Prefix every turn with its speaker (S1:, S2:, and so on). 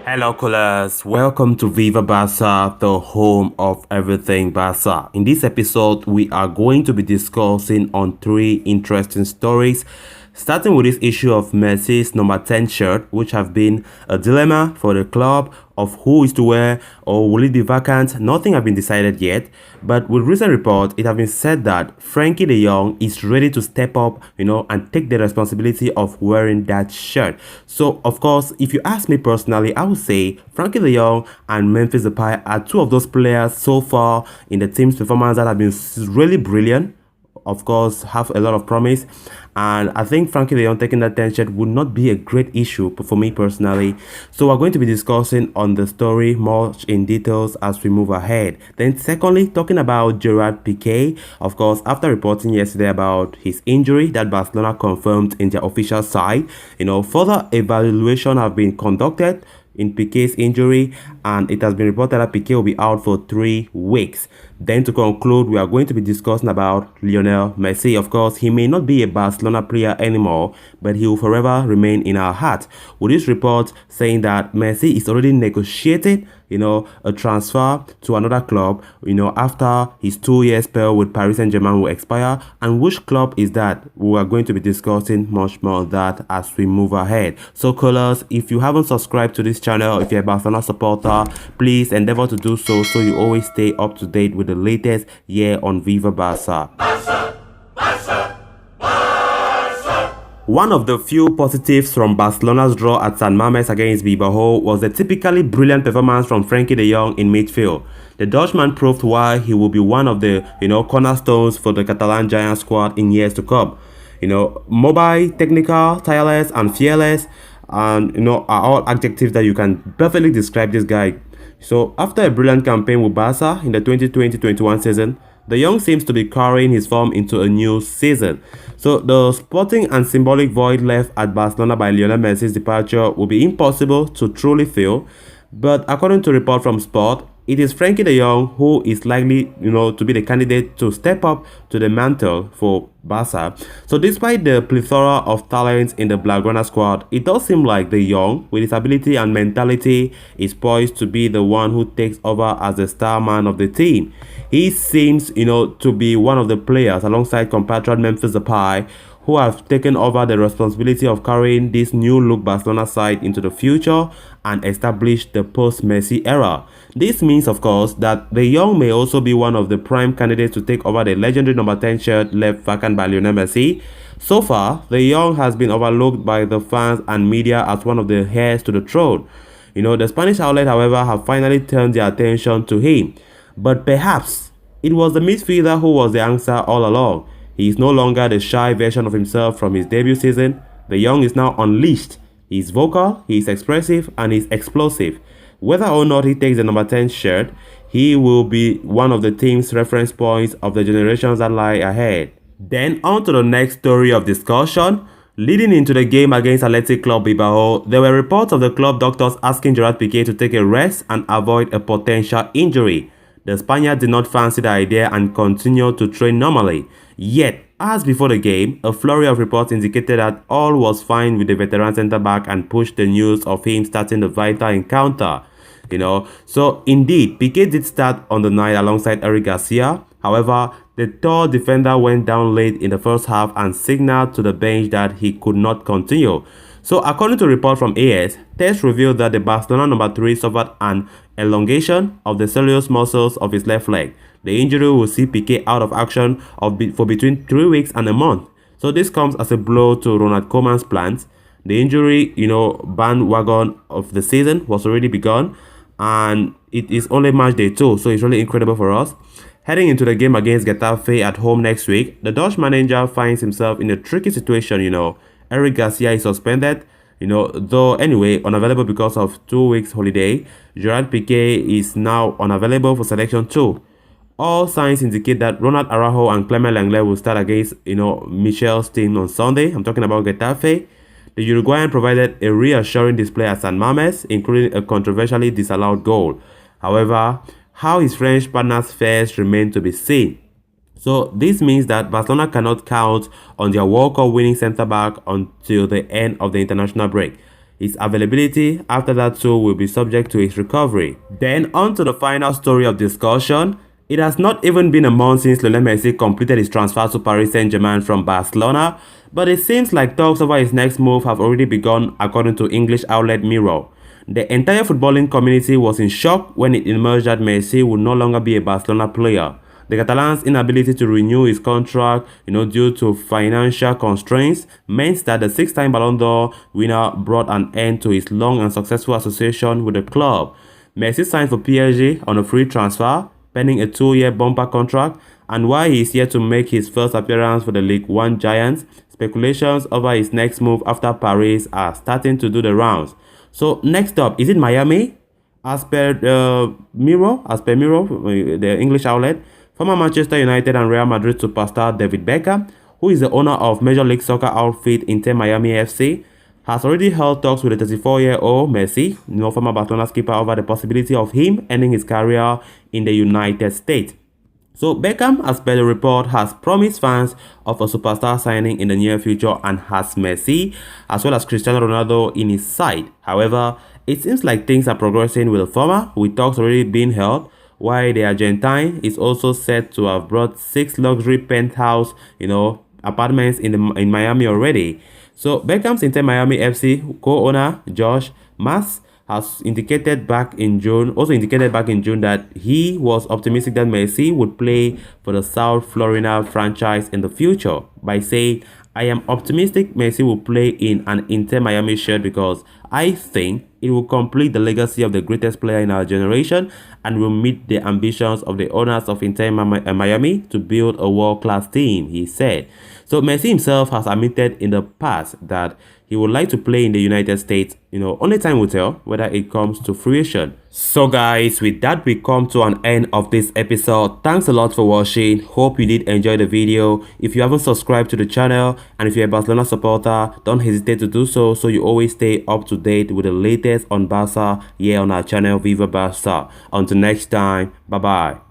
S1: Hello, callers. Welcome to Viva Barca, the home of everything Barca. In this episode, we are going to be discussing on three interesting stories, starting with this issue of Messi's number 10 shirt, which have been a dilemma for the club of who is to wear or will it be vacant. Nothing have been decided yet, but with recent reports, it has been said that Frenkie de Jong is ready to step up, and take the responsibility of wearing that shirt. So, of course, if you ask me personally, I would say Frenkie de Jong and Memphis Depay are two of those players so far in the team's performance that have been really brilliant, of course, have a lot of promise. And I think Frenkie de Jong taking that 10 shirt would not be a great issue for me personally. So we're going to be discussing on the story much in details as we move ahead. Then secondly, talking about Gerard Pique, of course, after reporting yesterday about his injury that Barcelona confirmed in their official site, further evaluation have been conducted in Pique's injury, and it has been reported that Pique will be out for 3 weeks. Then to conclude, we are going to be discussing about Lionel Messi. Of course, he may not be a Barcelona player anymore, but he will forever remain in our heart. With this report saying that Messi is already negotiated, a transfer to another club, after his 2-year spell with Paris Saint-Germain will expire. And which club is that? We are going to be discussing much more of that as we move ahead. So callers, if you haven't subscribed to this channel, if you're a Barcelona supporter, please endeavor to do so you always stay up to date with the latest year on Viva Barca. One of the few positives from Barcelona's draw at San Mamés against Bilbao was the typically brilliant performance from Frenkie de Jong in midfield. The Dutchman proved why he will be one of the cornerstones for the Catalan Giant squad in years to come. Mobile, technical, tireless, and fearless, and are all adjectives that you can perfectly describe this guy. So after a brilliant campaign with Barca in the 2020-21 season, De Jong seems to be carrying his form into a new season. So the sporting and symbolic void left at Barcelona by Lionel Messi's departure will be impossible to truly fill. But according to report from Sport, it is Frenkie de Jong who is likely, to be the candidate to step up to the mantle for Barca. So despite the plethora of talents in the Blaugrana squad, it does seem like de Jong, with his ability and mentality, is poised to be the one who takes over as the star man of the team. He seems, to be one of the players alongside compatriot Memphis Depay who have taken over the responsibility of carrying this new-look Barcelona side into the future and establish the post-Messi era. This means, of course, that De Jong may also be one of the prime candidates to take over the legendary number 10 shirt left vacant by Lionel Messi. So far, De Jong has been overlooked by the fans and media as one of the heirs to the throne. The Spanish outlet, however, have finally turned their attention to him. But perhaps it was the midfielder who was the answer all along. He is no longer the shy version of himself from his debut season. De Jong is now unleashed. He is vocal, he is expressive, and he is explosive. Whether or not he takes the number 10 shirt, he will be one of the team's reference points of the generations that lie ahead. Then on to the next story of discussion. Leading into the game against Athletic Club Bilbao, there were reports of the club doctors asking Gerard Pique to take a rest and avoid a potential injury. The Spaniard did not fancy the idea and continued to train normally. Yet, as before the game, a flurry of reports indicated that all was fine with the veteran centre-back and pushed the news of him starting the vital encounter. So indeed, Pique did start on the night alongside Eric Garcia. However, the tall defender went down late in the first half and signaled to the bench that he could not continue. So according to a report from AS, tests revealed that the Barcelona number 3 suffered an elongation of the soleus muscles of his left leg. The injury will see Pique out of action for between 3 weeks and a month. So this comes as a blow to Ronald Koeman's plans. The injury, bandwagon of the season was already begun, and it is only match day 2, so it's really incredible for us. Heading into the game against Getafe at home next week, the Dutch manager finds himself in a tricky situation, Eric Garcia is suspended, though anyway unavailable because of 2 weeks holiday. Gerard Pique is now unavailable for selection too. All signs indicate that Ronald Araujo and Clement Lenglet will start against, Michel's team on Sunday. I'm talking about Getafe. The Uruguayan provided a reassuring display at San Mamés, including a controversially disallowed goal. However, how his French partners fares remain to be seen. So this means that Barcelona cannot count on their World Cup winning centre-back until the end of the international break. His availability after that too will be subject to his recovery. Then on to the final story of discussion. It has not even been a month since Lionel Messi completed his transfer to Paris Saint-Germain from Barcelona, but it seems like talks over his next move have already begun, according to English outlet Mirror. The entire footballing community was in shock when it emerged that Messi would no longer be a Barcelona player. The Catalan's inability to renew his contract, due to financial constraints, meant that the six-time Ballon d'Or winner brought an end to his long and successful association with the club. Messi signed for PSG on a free transfer, pending a 2-year bumper contract, and while he is yet to make his first appearance for the Ligue 1 Giants, speculations over his next move after Paris are starting to do the rounds. So next up, is it Miami? As per Mirror, the English outlet, former Manchester United and Real Madrid superstar David Beckham, who is the owner of Major League Soccer outfit Inter Miami FC, has already held talks with the 34-year-old Messi, former Barcelona skipper, over the possibility of him ending his career in the United States. So Beckham, as per the report, has promised fans of a superstar signing in the near future and has Messi as well as Cristiano Ronaldo in his side. However, it seems like things are progressing with the former, with talks already being held, while the Argentine is also said to have brought 6 luxury penthouse, apartments in Miami already. So Beckham's Inter Miami FC co-owner Josh Mas has indicated back in June that he was optimistic that Messi would play for the South Florida franchise in the future, by saying, "I am optimistic Messi will play in an Inter Miami shirt because I think it will complete the legacy of the greatest player in our generation and will meet the ambitions of the owners of Inter Miami to build a world-class team," he said. So Messi himself has admitted in the past that he would like to play in the United States. Only time will tell whether it comes to fruition. So guys, with that we come to an end of this episode. Thanks a lot for watching. Hope you did enjoy the video. If you haven't subscribed to the channel and if you're a Barcelona supporter, don't hesitate to do so you always stay up to date with the latest on Barca here on our channel Viva Barca. Until next time, bye bye.